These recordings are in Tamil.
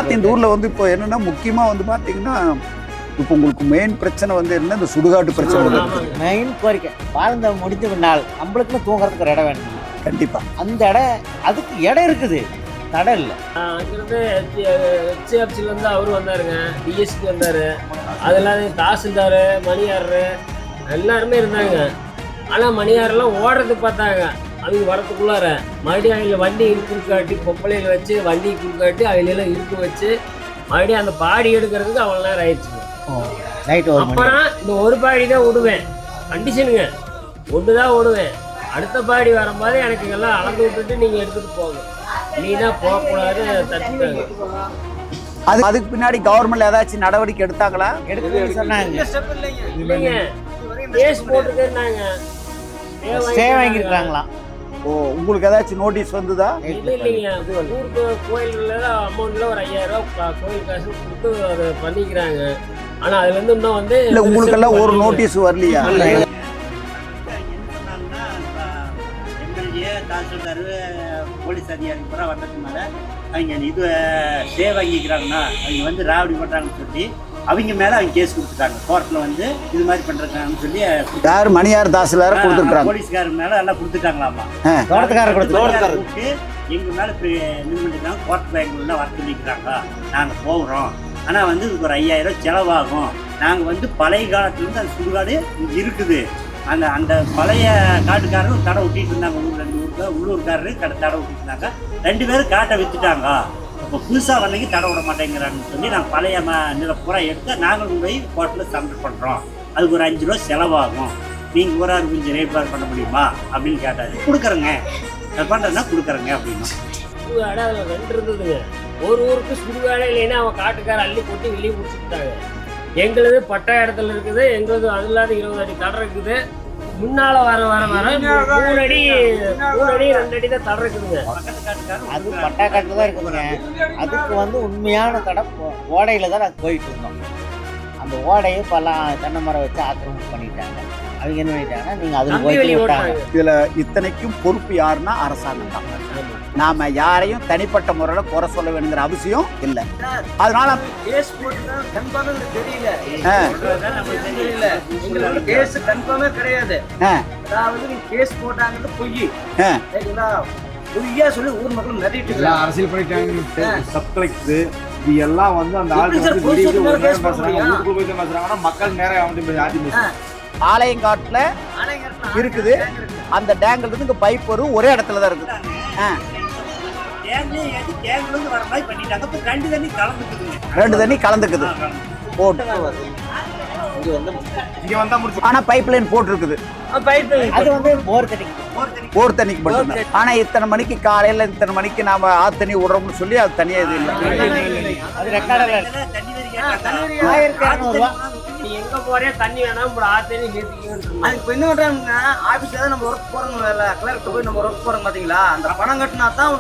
பார்த்து இந்த ஊர்ல வந்து இப்போ என்னன்னா முக்கியமா வந்து பாத்தீங்கன்னா இப்போ உங்களுக்கு மெயின் பிரச்சனை வந்து என்ன, இந்த சுடுகாட்டு பிரச்சனை. மெயின் கோரிக்கை வாழ்ந்த முடிஞ்ச பின்னால் நம்மளுக்குன்னு தூங்குறதுக்கு ஒரு இடம் வேணும். கண்டிப்பா அந்த இடம், அதுக்கு இடம் இருக்குது, தடை இல்லை. அங்கிருந்து ஹெச்எஃப்சிலேருந்து அவரு வந்தாருங்க, டிஎஸ்பி வந்தார், அதெல்லாம் தாசில்தார், மணியாரரு எல்லாருமே இருந்தாங்க. ஆனால் மணியாரெல்லாம் ஓடுறதுக்கு பார்த்தாங்க. அவங்க வரத்துக்குள்ளார மறுபடியும் அவங்கள வண்டி குறுக்காட்டி பொம்பளையில் வச்சு வண்டி குறுக்காட்டி அவங்களெல்லாம் இருக்கு வச்சு மறுபடியும் அந்த பாடி எடுக்கிறதுக்கு அவ்வளோ நேரம் ஆயிடுச்சுங்க. அப்புறம் இந்த ஒரு பாடி தான் விடுவேன், கண்டிஷனுங்க ஒன்று தான் விடுவேன். அடுத்த பாடி வரும்போது எனக்கு எல்லாம் அளந்து விட்டுட்டு நீங்கள் எடுத்துகிட்டு போங்க, நீ தான் போகக்கூடாது தச்சுட்டாங்க. அதுக்கு பின்னாடி கவர்மெண்ட் ஏதாச்சும் நடவடிக்கை எடுத்தாங்களா? எடுத்து சொன்னாங்க, இல்லைங்க கேஸ் போட்டுருக்கேன்னாங்க, ஸ்டே வாங்கியிருக்காங்களாம். ஓ, உங்களுக்கு ஏதாச்சும் நோட்டீஸ் வந்துதா? இல்லைங்க, ஊருக்கு கோயிலில் அமௌண்ட்டில் ஒரு 5000 கோயில் காசு கொடுத்து அதை பண்ணிக்கிறாங்க. ஆனால் அதுல இருந்து இன்னும் வந்து இல்லை, உங்களுக்கெல்லாம் ஒரு நோட்டீஸ் வரலையா? எம்எல்ஏ, தாசில்தார், போலீஸ் அதிகாரி பூரா வந்ததுனால அவங்க இது ஸ்டே வாங்கிக்கிறாங்கன்னா அவங்க வந்து ராவடி பண்ணுறாங்கன்னு சொல்லி அவங்க மேலே அவங்க கேஸ் கொடுத்துட்டாங்க. கோர்ட்டில் வந்து இது மாதிரி பண்ணுறாங்கன்னு சொல்லி யார் மணியார் தாசில்தார் கொடுத்துருக்காங்க, போலீஸ்காரர் மேலே எல்லாம் கொடுத்துட்டாங்களாமா. தோட்டத்துக்காரர் கொடுத்து எங்கள் மேலே இப்போ நின்றுட்டாங்க. கோர்ட் பேங்க்லாம் வர சொல்லிக்கிறாங்க, நாங்கள் போகிறோம், ஆனால் வந்து இதுக்கு ஒரு 5000 செலவாகும். நாங்கள் வந்து பழைய காலத்துலேருந்து அந்த சுடுகாடு இங்கே இருக்குது. அந்த அந்த பழைய காட்டுக்காரரும் தடை விட்டிட்டு இருந்தாங்க. உள்ளூர்காரரு தடை விட்டுட்டு இருந்தாங்க. 2 பேரும் காட்டை விற்றுட்டாங்க. இப்போ புதுசாக வந்தீங்க தடை விட மாட்டேங்கிறாங்கன்னு சொல்லி நாங்கள் பழைய நில பூரா எடுத்து நாங்கள் போய் கோர்ட்டில் சப்மிட் பண்ணுறோம். அதுக்கு ஒரு 5 ரூபா செலவாகும், நீங்கள் ஒரு ஆறு கொஞ்சம் ரேட் பண்ண முடியுமா அப்படின்னு கேட்டார். கொடுக்குறேங்க, பண்ணுறதுனா கொடுக்குறேங்க அப்படின்னு. சுடுகாடு அதில் 2 இருந்ததுங்க. ஒரு ஊருக்கு சுடுகாடே இல்லைன்னா அவன் காட்டுக்கார அள்ளி போட்டு வெளியே பிடிச்சிக்கிட்டாங்க. எங்களுது பட்டா இடத்துல இருக்குது, எங்களுது அது இல்லாத 20 அடி தடை இருக்குது. முன்னால வர வர வர 3 அடி 2 அடி தான் தடை இருக்குதுங்க. அது பட்டா காட்டில் தான் இருக்குதுங்க. அதுக்கு வந்து உண்மையான தடை ஓடையில தான் நாங்கள் போயிட்டு இருந்தோம். அந்த ஓடையை பலாம் தென்னை மரம் வச்சு ஆக்கிரமிப்பு பண்ணிட்டாங்க. அவங்க என்ன பண்ணிட்டாங்கன்னா நீங்கள் அதில் போய் விட்டாங்க. இதுல இத்தனைக்கும் பொறுப்பு யாருன்னா அரசாங்கம் தான். நாம யாரையும் தனிப்பட்ட முறையில் குறை சொல்ல வேணுங்கிற அவசியம் இல்லை. அதனால கேஸ் போட்டுனா கன்ஃபார்மே தெரியல, கேஸ் கன்ஃபார்மே கிடையாது. அதாவது நீ கேஸ் போட்டாங்கன்னு பொய், சரிங்களா? பொய்யா சொல்லி ஊர் மக்கள் நிறைய அரசியல் பண்ணிட்டாங்க. சப் கலெக்டர் இது எல்லாம் வந்து அந்த ஆள் பேசுறாங்கன்னா மக்கள் நேரம் வந்து ஆலயங்காட்டுல இருக்குது. அந்த டேங்க்ல இருந்து இங்க பைப் வரும், ஒரே இடத்துல தான் இருக்குது. ரெண்டு தண்ணி கலந்துக்குது. ஆனா பைப் லைன் போட்டுருக்குது. அது வந்து போர் தண்ணிக்கு மட்டும். ஆனா இத்தனை மணிக்கு காலையில இத்தனை மணிக்கு நாம ஆத்தண்ணி விடுறோம்னு சொல்லி அது தனியா இது இல்லை. அது ரெக்கார்டில் 1200 ரூபா. நீ எங்க போறே தண்ணி வேணாம் ஆத்தண்ணி நிறுத்திக்கணும். அதுக்கு இப்போ என்ன பண்றாங்க, ஆபீஸ்ல தான் நம்ம ஒர்க் போறோம், கிளர்க்கு போய் நம்ம ஒர்க் போறோம் பாத்தீங்களா? அந்த பணம் கட்டினா தான்.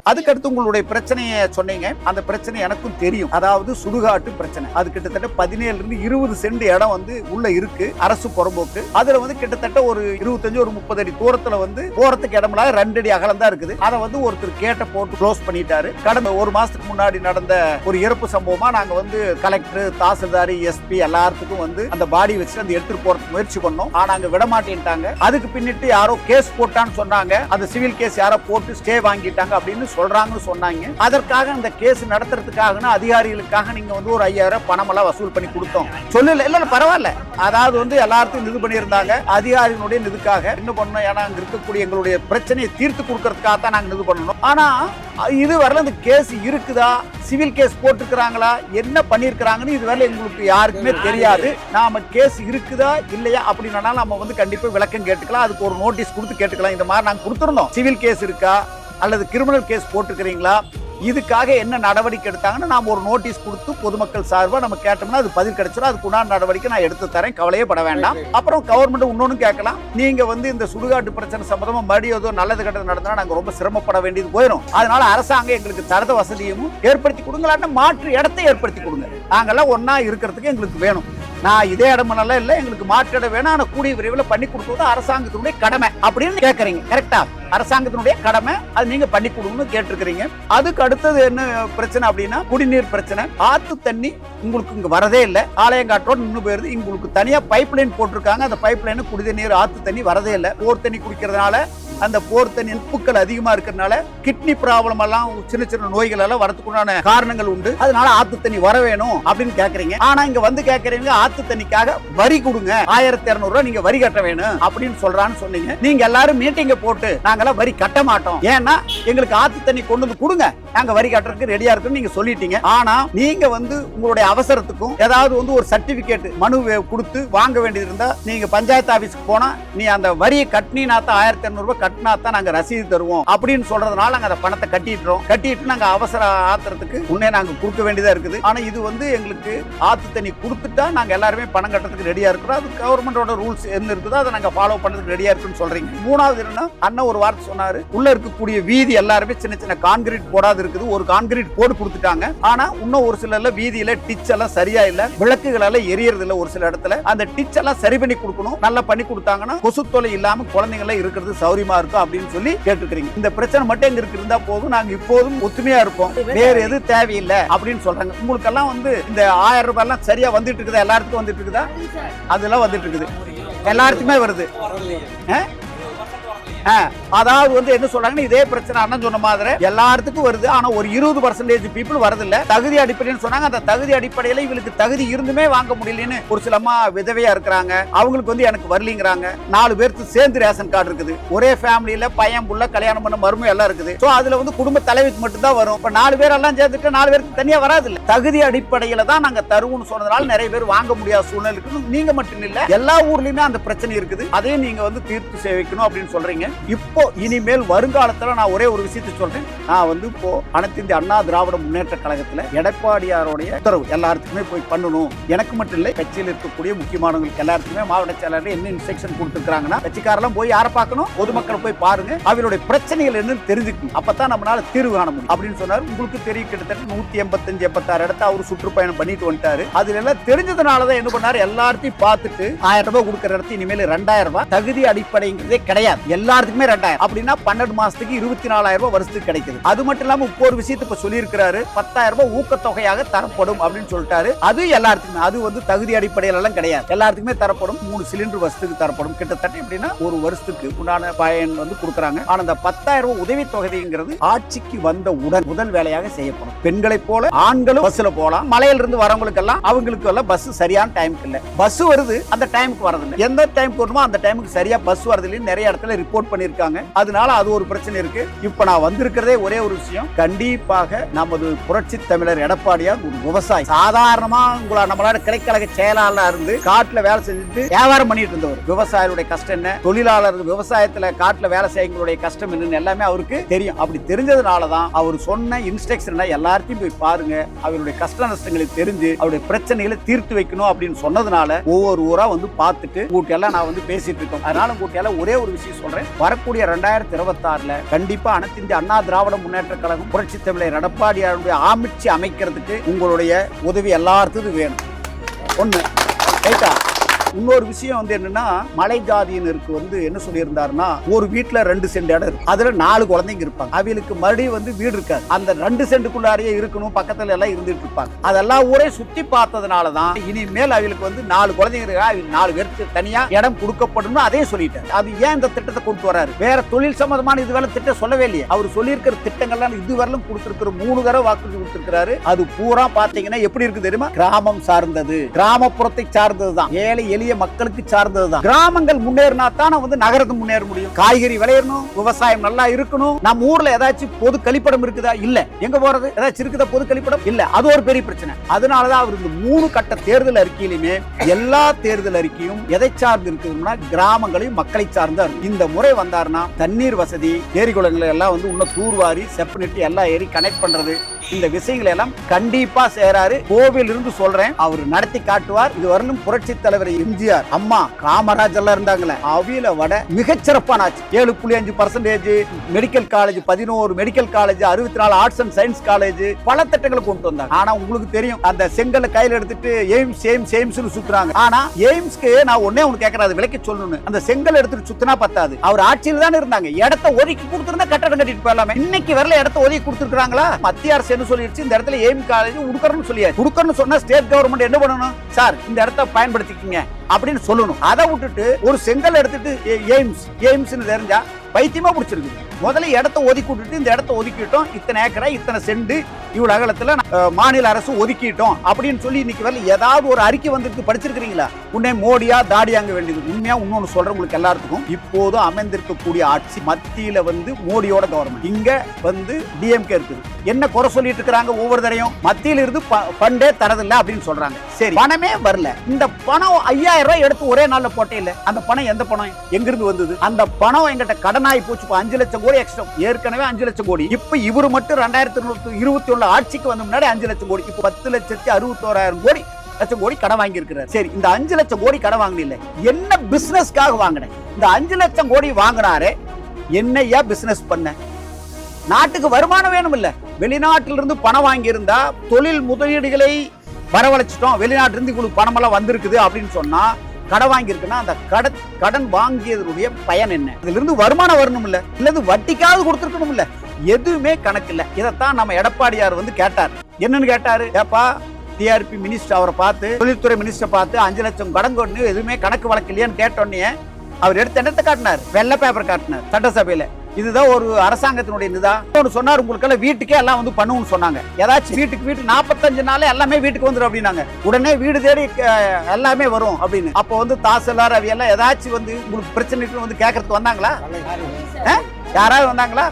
அதுக்கடுத்து உங்களுடைய பிரச்சனையை சொன்னீங்க. அந்த பிரச்சனை எனக்கும் தெரியும். அதாவது சுடுகாட்டு பிரச்சனை. அது கிட்டத்தட்ட 17 இருந்து 20 சென்ட் இடம் வந்து உள்ள இருக்கு, அரசு புறம்போக்கு. அதுல வந்து கிட்டத்தட்ட ஒரு 25 ஒரு 30 அடி தூரத்துல வந்து போறதுக்கு இடம்ல 2 அடி அகலம் தான் இருக்குது. அதை வந்து ஒருத்தர் கேட்ட போட்டு க்ளோஸ் பண்ணிட்டாரு. கடந்த ஒரு மாசத்துக்கு முன்னாடி நடந்த ஒரு இறப்பு சம்பவமா நாங்க வந்து கலெக்டர், தாசில்தார், எஸ்பி எல்லாத்துக்கும் வந்து அந்த பாடி வச்சு அந்த எடுத்துட்டு போறதுக்கு முயற்சி பண்ணோம். ஆனா அங்க விட மாட்டேன்ட்டாங்க. அதுக்கு பின்னிட்டு யாரோ கேஸ் போட்டான்னு சொன்னாங்க. அந்த சிவில் கேஸ் யாரோ போட்டு ஸ்டே வாங்கிட்டாங்க அப்படின்னு சொல்றாங்கன்னு சொன்னாங்க. அதற்காக இந்த கேஸ் நடத்துறதுக்காக அதிகாரிகளுக்காக நீங்க வந்து ஒரு 5000 பணம் எல்லாம் வசூல் பண்ணி கொடுத்தோம். சொல்லல, இல்ல பரவாயில்ல. அதாவது வந்து எல்லாத்தையும் இது பண்ணியிருந்தாங்க. அதிகாரிகளுடைய இதுக்காக என்ன பண்ணணும், ஏன்னா அங்க இருக்கக்கூடிய எங்களுடைய பிரச்சனையை தீர்த்து கொடுக்கறதுக்காக தான் நாங்க இது பண்ணணும். ஆனா இது வரல இந்த கேஸ் இருக்குதா, சிவில் கேஸ் போட்டுக்கிறாங்களா, என்ன பண்ணிருக்கிறாங்கன்னு இதுவரை எங்களுக்கு யாருக்குமே தெரியாது. நாம கேஸ் இருக்குதா இல்லையா அப்படின்னா நம்ம வந்து கண்டிப்பா விளக்கம் கேட்டுக்கலாம். அதுக்கு ஒரு நோட்டீஸ் கொடுத்து கேட்டுக்கலாம். இந்த மாதிரி நாங்க கொடுத்துருந்தோம். சிவில் கேஸ் இருக்கா அல்லது கிரிமினல் கேஸ் போட்டுக்கிறீங்களா, இதுக்காக என்ன நடவடிக்கை எடுத்தாங்கன்னு நாம ஒரு நோட்டீஸ் கொடுத்து பொதுமக்கள் சார்பா நம்ம கேட்டோம்னா அது பதில் கிடைச்சிடும். அதுக்கு உண்டான நடவடிக்கை நான் எடுத்து தரேன், கவலையே பட வேண்டாம். அப்புறம் கவர்மெண்ட் இன்னொன்னு கேட்கலாம், நீங்க வந்து இந்த சுடுகாட்டு பிரச்சனை சம்பந்தமா மறுபடியும் ஏதோ நல்லது கெட்டது நடந்தா நாங்க ரொம்ப சிரமப்பட வேண்டியது போயிடும். அதனால அரசாங்கம் எங்களுக்கு தரத வசதியும் ஏற்படுத்தி கொடுங்களாட்ட மாற்று இடத்தை ஏற்படுத்தி கொடுங்க. நாங்கெல்லாம் ஒன்னா இருக்கிறதுக்கு எங்களுக்கு வேணும். நான் இதே இடமெல்லாம் இல்ல, எங்களுக்கு மாற்று இடம் வேணும், ஆனா கூடிய விரைவில் பண்ணி கொடுப்பது அரசாங்கத்தினுடைய கடமை அப்படின்னு கேட்கறீங்க. கரெக்டா? அரசாங்கத்தினுடைய கடமை, அது நீங்க பண்ணி கொடுங்கன்னு கேட்டிருக்கிறீங்க. அதுக்கு அடுத்தது என்ன பிரச்சனை அப்படின்னா குடிநீர் பிரச்சனை. ஆத்து தண்ணி உங்களுக்கு இங்க வரதே இல்லை, ஆலயங்காட்டோட நின்று போயிருது. உங்களுக்கு தனியா பைப் லைன் போட்டிருக்காங்க, அந்த பைப் லைன் குடிநீர் ஆத்து தண்ணி வரதே இல்லை. போர் தண்ணி குடிக்கிறதுனால அந்த போர் தண்ணி உப்புக்கள் அதிகமா இருக்கிறதுனால கிட்னி ப்ராப்ளம் எல்லாம், சின்ன சின்ன நோய்கள் எல்லாம் வரதுக்குண்டான காரணங்கள் உண்டு. அதனால ஆத்து தண்ணி வர வேணும் அப்படின்னு கேக்குறீங்க. ஆனா இங்க வந்து கேக்குறீங்க ஆத்து தண்ணிக்காக வரி கொடுங்க, 1200 ரூபாய் நீங்க வரி கட்ட வேணும் அப்படின்னு சொல்றான்னு சொன்னீங்க. நீங்க எல்லாரும் மீட்டிங்க போட்டு நாங்கெல்லாம் வரி கட்ட மாட்டோம், ஏன்னா எங்களுக்கு ஆத்து தண்ணி கொண்டு வந்து கொடுங்க, நாங்க வரி கட்டுறதுக்கு ரெடியா இருக்குன்னு நீங்க சொல்லிட்டீங்க. ஆனா நீங்க வந்து உங்களுடைய அவசரத்துக்கும் ஏதாவது வந்து ஒரு சர்டிபிகேட் மனு கொடுத்து வாங்க வேண்டியது இருந்தா நீங்க பஞ்சாயத்து ஆபீஸ்க்கு போனா நீ அந்த வரியை கட்டினா தான் 1200 ரூபாய் கட்டினா தான் நாங்க ரசீது தருவோம் அப்படின்னு சொல்றதுனால நாங்க அந்த பணத்தை கட்டிட்டு நாங்க அவசர ஆத்திரத்துக்கு முன்னே நாங்க கொடுக்க வேண்டியதா இருக்குது. ஆனா இது வந்து எங்களுக்கு ஆத்து தண்ணி கொடுத்துட்டா நாங்க எல்லாருமே பணம் கட்டுறதுக்கு ரெடியா இருக்கிறோம், அது கவர்மெண்டோட ரூல்ஸ் என்ன இருக்குதோ அதை நாங்க ஃபாலோ பண்றதுக்கு ரெடியா இருக்குன்னு சொல்றீங்க. மூணாவது என்னன்னா அண்ணன் ஒரு வார்த்தை சொன்னாரு, உள்ள இருக்கக்கூடிய வீதி எல்லாருமே சின்ன சின்ன கான்கிரீட் போடாது இருக்குது, ஒரு கான்கிரீட் போட்டு கொடுத்துட்டாங்க. ஆனா இன்னும் ஒரு சில வீதியில டிச் எல்லாம் சரியா இல்ல, விளக்குகள் எல்லாம் எரியறது இல்ல, ஒரு சில இடத்துல அந்த டிச் எல்லாம் சரி பண்ணி கொடுக்கணும். நல்லா பண்ணி கொடுத்தாங்கன்னா கொசு தொலை இல்லாம குழந்தைங்க எல்லாம் இருக்கிறது சௌரியமா இருக்கும் அப்படின்னு சொல்லி கேட்டுக்கிறீங்க. இந்த பிரச்சனை மட்டும் எங்க இருக்கு இருந்தா போதும், நாங்க இப்போதும் ஒத்துமையா இருப்போம், வேற எது தேவையில்லை அப்படின்னு சொல்றாங்க. உங்களுக்கு எல்லாம் வந்து இந்த 1000 ரூபாய் எல்லாம் சரியா வந்துட்டு இருக்குதா? எல்லாருக்கும் வந்துட்டு இருக்குதா? அதெல்லாம் வந்துட்டு இருக்குது, எல்லாருக்குமே வருது. அதாவது வந்து என்ன சொல்றாங்கன்னா இதே பிரச்சனை அண்ணன் சொன்ன மாதிரி எல்லாத்துக்கும் வருது, ஆனா ஒரு 20% பீப்புள் வரதில்லை. தகுதி அடிப்படைன்னு சொன்னாங்க, அந்த தகுதி அடிப்படையில இவங்களுக்கு தகுதி இருந்துமே வாங்க முடியலன்னு ஒரு சில அம்மா விதவையா இருக்கிறாங்க, அவங்களுக்கு வந்து எனக்கு வரலிங்கிறாங்க. 4 பேருக்கு சேர்ந்து ரேஷன் கார்டு இருக்குது, ஒரே ஃபேமிலியில பையன் புள்ள கல்யாணம் பண்ண மருமை எல்லாம் இருக்குது. சோ அதுல வந்து குடும்ப தலைவிக்கு மட்டும் தான் வரும். இப்ப 4 பேர் எல்லாம் சேர்ந்துட்டு 4 பேருக்கு தனியா வராது இல்ல. தகுதி அடிப்படையில தான் நாங்க தருவோம்னு சொன்னதால நிறைய பேர் வாங்க முடியாத சூழ்நிலை இருக்கு. நீங்க மட்டும் இல்ல, எல்லா ஊர்லயுமே அந்த பிரச்சனை இருக்குது, அதையும் நீங்க வந்து தீர்த்து சேவிக்கணும் அப்படின்னு சொல்றீங்க. இப்போ இனிமேல் வருங்காலத்துல நான் ஒரே ஒரு விஷயத்தை சொல்றேன், நான் வந்து இப்போ அனைத்து இந்திய அண்ணா திராவிட முன்னேற்ற கழகத்துல எடப்பாடியாருடைய உத்தரவு எல்லாருக்குமே போய் பண்ணணும். எனக்கு மட்டும் இல்லை, கட்சியில் இருக்கக்கூடிய முக்கியமானவங்களுக்கு எல்லாருக்குமே மாவட்ட செயலாளர் என்ன இன்ஸ்ட்ரக்ஷன் கொடுத்துருக்காங்கன்னா, கட்சிக்காரெல்லாம் போய் யாரை பார்க்கணும், பொதுமக்களை போய் பாருங்க, அவருடைய பிரச்சனைகள் என்னன்னு தெரிஞ்சுக்கணும், அப்பதான் நம்மளால தீர்வு காண முடியும் அப்படின்னு சொன்னார். உங்களுக்கு தெரியும், கிட்டத்தட்ட 185-86 இடத்த அவர் சுற்றுப்பயணம் பண்ணிட்டு வந்துட்டாரு. அதுல எல்லாம் தெரிஞ்சதுனாலதான் என்ன பண்ணாரு, எல்லாத்தையும் பார்த்துட்டு 1000 ரூபாய் கொடுக்கிற இடத்துல இனிமேல் 2000 ரூபாய் தகுதி அடிப்படைங்கிறதே கிடையாது, எல்லாருக்குமே 2000 அப்படின்னா 12 மாசத்துக்கு 24,000 ரூபாய் வருஷத்துக்கு கிடைக்குது. அது மட்டும் இல்லாம ஒரு விஷயத்தை இப்ப சொல்லி இருக்கிறாரு, 10,000 ரூபாய் ஊக்கத்தொகையாக தரப்படும் அப்படின்னு சொல்லிட்டாரு. அது எல்லாருக்குமே, அது வந்து தகுதி அடிப்படையில எல்லாம் கிடையாது, எல்லாருக்குமே தரப்படும். 3 சிலிண்டர் வருஷத்துக்கு தரப்படும். கிட்டத்தட்ட எப்படின்னா ஒரு வருஷத்துக்கு உண்டான பயன் வந்து கொடுக்குறாங்க. ஆனா அந்த 10,000 ரூபாய் உதவி தொகைங்கிறது ஆட்சிக்கு வந்த உடன் முதல் வேலையாக செய்யப்படும். பெண்களை போல ஆண்களும் பஸ்ல போலாம், மலையில இருந்து வரவங்களுக்கு எல்லாம் அவங்களுக்கு எல்லாம் பஸ் சரியான டைமுக்கு இல்ல, பஸ் வருது அந்த டைமுக்கு வரதில்லை, எந்த டைமுக்கு வருமோ அந்த டைமுக்கு சரியா பஸ் வரதில்லைன்னு நிறைய இடத்துல ரிப்போர்ட் பண்ணிருக்காங்க. அதனால அது ஒரு பிரச்சனை இருக்கு. இப்ப நான் வந்திருக்கிறதே ஒரே ஒரு விஷயம், கண்டிப்பாக நமது புரட்சி தமிழர் எடப்பாடியார் ஒரு விவசாயி, சாதாரணமா நம்மளோட கிளைக்கழக செயலாளர் இருந்து காட்டுல வேலை செஞ்சுட்டு வியாபாரம் பண்ணிட்டு இருந்தவர். விவசாயிகளுடைய கஷ்டம் என்ன, தொழிலாளர்கள் விவசாயத்துல காட்டுல வேலை செய்யக்கூடிய கஷ்டம் என்னன்னு எல்லாமே அவருக்கு தெரியும். அப்படி தெரிஞ்சதுனாலதான் அவர் சொன்ன இன்ஸ்ட்ரக்ஷன் எல்லாத்தையும் போய் பாருங்க, அவருடைய கஷ்ட நஷ்டங்களை தெரிஞ்சு அவருடைய பிரச்சனைகளை தீர்த்து வைக்கணும் அப்படின்னு சொன்னதுனால ஒவ்வொரு ஊரா வந்து பார்த்துட்டு கூட்டியெல்லாம் நான் வந்து பேசிட்டு இருக்கோம். அதனால கூட்டியெல்லாம் ஒரே ஒரு விஷயம் சொல்றேன், வரக்கூடிய 2026ல கண்டிப்பா அனைத்து இந்திய அண்ணா திராவிட முன்னேற்ற கழகம் புரட்சி தமிழர் எடப்பாடியாருடைய ஆட்சி அமைக்கிறதுக்கு உங்களுடைய உதவி எல்லாத்துக்கும் வேணும். ஒண்ணு ரைட்டா? இன்னொரு விஷயம் வந்து என்னன்னா, மலை ஜாதியினருக்கு வந்து என்ன சொல்லியிருந்தாருன்னா, ஒரு வீட்டுல 2 சென்ட் இடம் இருக்கு, அதுல 4 குழந்தைங்க இருப்பாங்க, அவங்களுக்கு மறுபடியும் வந்து வீடு இருக்காது, அந்த 2 சென்ட்டுக்குள்ளாரையே இருக்கணும், பக்கத்துல எல்லாம் இருந்துட்டு இருப்பாங்க. அதெல்லாம் ஊரே சுத்தி பார்த்ததுனாலதான் இனிமேல் அவங்களுக்கு வந்து 4 குழந்தைங்க இருக்கா, 4 பேருக்கு தனியா இடம் கொடுக்கப்படும் அதையும் சொல்லிட்டாரு. அது ஏன் இந்த திட்டத்தை கொண்டு வராரு, வேற தொழில் சம்பந்தமான இதுவரை திட்டம் சொல்லவே இல்லையே. அவர் சொல்லியிருக்கிற திட்டங்கள்லாம் இதுவரையிலும் கொடுத்திருக்கிற 3 தடவை வாக்குறுதி கொடுத்திருக்கிறாரு. அது பூரா பாத்தீங்கன்னா எப்படி இருக்கு தெரியுமா, கிராமம் சார்ந்தது, கிராமப்புறத்தை சார்ந்ததுதான், ஏழை எளிய மக்களுக்கு சார்ந்ததுதான். கிராமங்கள் முன்னேறினா தான் வந்து நகரத்து முன்னேற முடியும். காய்கறி விளையணும், விவசாயம் நல்லா இருக்கணும். நம்ம ஊர்ல ஏதாச்சும் பொது கழிப்பிடம் இருக்குதா? இல்ல. எங்க போறது? ஏதாச்சும் இருக்குதா பொது கழிப்பிடம்? இல்ல. அது ஒரு பெரிய பிரச்சனை. அதனாலதான் அவர் இந்த 3 கட்ட தேர்தல் அறிக்கையிலுமே எல்லா தேர்தல் அறிக்கையும் எதை சார்ந்து இருக்குதுன்னா கிராமங்களையும் மக்களை சார்ந்த. இந்த முறை வந்தாருன்னா தண்ணீர் வசதி, ஏரி குளங்களை எல்லாம் வந்து உன்ன தூர்வாரி செப்பனிட்டு எல்லா ஏரி கனெக்ட் பண்றது, இந்த விஷயங்களை எல்லாம் கண்டிப்பா செய்யறாரு. கோவில் இருந்து சொல்றேன், அவர் நடத்தி காட்டுவார். இது வரலும் புரட்சி தலைவர் எம்ஜிஆர், அம்மா, காமராஜ் எல்லாம் இருந்தாங்களே, அவியல வடை மிகச்சிறப்பான ஆட்சி. 7.5% medical college, 11 medical college, 64 arts and science college, பல திட்டங்களை கொண்டு வந்தாங்க. ஆனா உங்களுக்கு தெரியும், அந்த செங்கலை கையில எடுத்துட்டு எய்ம்ஸ் சுத்துறாங்க. ஆனா எய்ம்ஸ்க்கு நான் ஒன்னே ஒன்னு கேட்கறேன், அது விலைக்கு சொல்லணும். அந்த செங்கல் எடுத்துட்டு சுத்தினா பத்தாது. அவர் ஆட்சியில் தான் இருந்தாங்க. இடத்த ஒதுக்கி கொடுத்திருந்தா கட்டடம் கட்டிட்டு போயிடலாமே. இன்னைக்கு வரல, இடத்த ஒதுக்கி கொடுத்துருக்காங்களா? மத்திய அரசு என்ன சொல்லிடுச்சு, இந்த இடத்துல எய்ம் காலேஜ் உடுக்கறன்னு சொல்லியாச்சு. உடுக்கறன்னு சொன்னா ஸ்டேட் கவர்மெண்ட் என்ன பண்ணணும், சார் இந்த இடத்த பயன்படுத்திக்கீங்க அப்படின்னு சொல்லணும். அதை விட்டுட்டு ஒரு செங்கல் எடுத்துட்டு எய்ம்ஸ் தெரிஞ்சா பைத்தியமா பிடிச்சிருக்கு. முதல்ல இடத்த ஒதுக்கி விட்டுட்டு, இந்த இடத்த ஒதுக்கிட்டோம், இத்தனை ஏக்கரை, இத்தனை செண்டு, இவ்வளவு அகலத்துல மாநில அரசு ஒதுக்கிட்டோம் அப்படின்னு சொல்லி இன்னைக்கு வரல ஏதாவது ஒரு அறிக்கை வந்துருக்கு, படிச்சிருக்கீங்களா? உன்னை மோடியா தாடியாங்க வேண்டியது. உண்மையா இன்னொன்னு சொல்றேன் உங்களுக்கு எல்லாத்துக்கும், இப்போது அமைந்திருக்கக்கூடிய ஆட்சி மத்தியில மோடியோட கவர்மெண்ட், இங்க டிஎம்கே இருக்குது. என்ன குறை சொல்லிட்டு இருக்காங்க ஒவ்வொரு தடையும், மத்தியில இருந்து பண்டே தரதில்லை அப்படின்னு சொல்றாங்க. சரி, பணமே வரல. இந்த பணம் 5000 ரூபாய் எடுத்து ஒரே நாள்ல போட்டே இல்ல. அந்த பணம் எந்த பணம், எங்கிருந்து வந்தது? அந்த பணம் எங்கிட்ட கடனாகி போச்சு. 5 லட்சம் கோடி எக்ஸ்ட்ரா, ஏற்கனவே 5 லட்சம் கோடி. இப்ப இவரு மட்டும் 2021 ஆட்சிக்கு வந்த முன்னாடி 5 லட்சம் கோடி, இப்ப 10,61,000 கோடி லட்சம் கோடி கடன் வாங்கி இருக்கிறார். சரி, இந்த 5 லட்சம் கோடி கடன் வாங்கின என்ன பிசினஸ்க்காக வாங்கின? இந்த 5 லட்சம் கோடி வாங்கினாரே என்னையா பிசினஸ் பண்ண? நாட்டுக்கு வருமானம் வேணும் இல்ல? வெளிநாட்டிலிருந்து பணம் வாங்கி இருந்தா தொழில் முதலீடுகளை வரவழைச்சிட்டோம், வெளிநாட்டிலிருந்து இவ்வளவு பணம் எல்லாம் வந்திருக்குது அப்படின்னு சொன்னா, கடன் வாங்கி இருக்குன்னா அந்த கடன் வாங்கியதனுடைய பயன் என்ன? இதுல இருந்து வருமானம் வரணும் இல்ல, இல்லது வட்டிக்காவது கொடுத்துருக்கணும் இல்ல, எதுவுமே கணக்கு இல்ல. இதைத்தான் நம்ம எடப்பாடியார் கேட்டார். என்னன்னு கேட்டாரு, ஏப்பா டிஆர்பி மினிஸ்டர் அவரை பார்த்து, தொழில்துறை மினிஸ்டர் பார்த்து 5 லட்சம் கடன் கொண்டு எதுவுமே கணக்கு வழக்கு இல்லையான்னு கேட்டோன்னே அவர் எடுத்து என்னத்தை காட்டினார்? வெள்ளை பேப்பர் காட்டினார் சட்டசபையில. இதுதான் ஒரு அரசாங்கத்தினுடைய நிதா சொன்னார். உங்களுக்கு வீட்டுக்கே எல்லாம் பண்ணுவோம்னு சொன்னாங்க. ஏதாச்சும் வீட்டுக்கு 45 நாளே எல்லாமே வீட்டுக்கு வந்துடும் அப்படின்னாங்க. உடனே வீடு தேடி எல்லாமே வரும் அப்படின்னு. அப்போ தாசில்தார் அவையெல்லாம் ஏதாச்சும் உங்களுக்கு பிரச்சனைக்கு கேட்கறதுக்கு வந்தாங்களா? யாராவது வந்தாங்களா?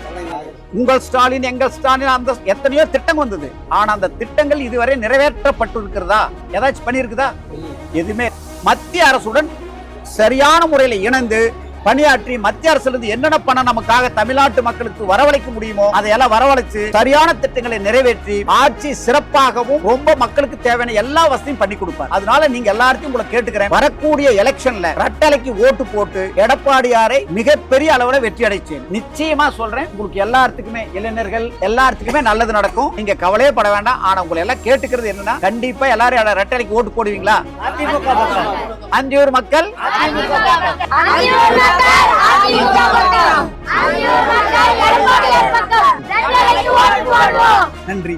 உங்கள் ஸ்டாலின், எங்கள் ஸ்டாலின், அந்த எத்தனையோ திட்டம் வந்தது. ஆனா அந்த திட்டங்கள் இதுவரை நிறைவேற்றப்பட்டு இருக்கிறதா? ஏதாச்சும் பண்ணிருக்குதா? எதுவுமே. மத்திய அரசுடன் சரியான முறையில் இணைந்து பணியாற்றி மத்திய அரசுல இருந்து என்னென்ன பணம் நமக்காக தமிழ்நாட்டு மக்களுக்கு வரவழைக்க முடியுமோ அதையெல்லாம் வரவழைச்சு சரியான திட்டங்களை நிறைவேற்றி ஆட்சி சிறப்பாகவும் ரொம்ப மக்களுக்கு தேவையான எல்லா வசதியும் பண்ணி கொடுப்பார். அதனால நீங்க எல்லாருக்கும் உங்களை கேட்டுக்கிறேன், வரக்கூடிய எலெக்ஷன்ல ரெட்டலைக்கு ஓட்டு போட்டு எடப்பாடியாரை மிகப்பெரிய அளவுல வெற்றி அடைச்சேன். நிச்சயமா சொல்றேன், உங்களுக்கு எல்லாத்துக்குமே, இளைஞர்கள் எல்லாத்துக்குமே நல்லது நடக்கும். நீங்க கவலையே பட வேண்டாம். ஆனா உங்களை எல்லாம் கேட்டுக்கிறது என்னன்னா, கண்டிப்பா எல்லாரும் ரெட்டலைக்கு ஓட்டு போடுவீங்களா? அந்தியூர் மக்கள் நன்றி.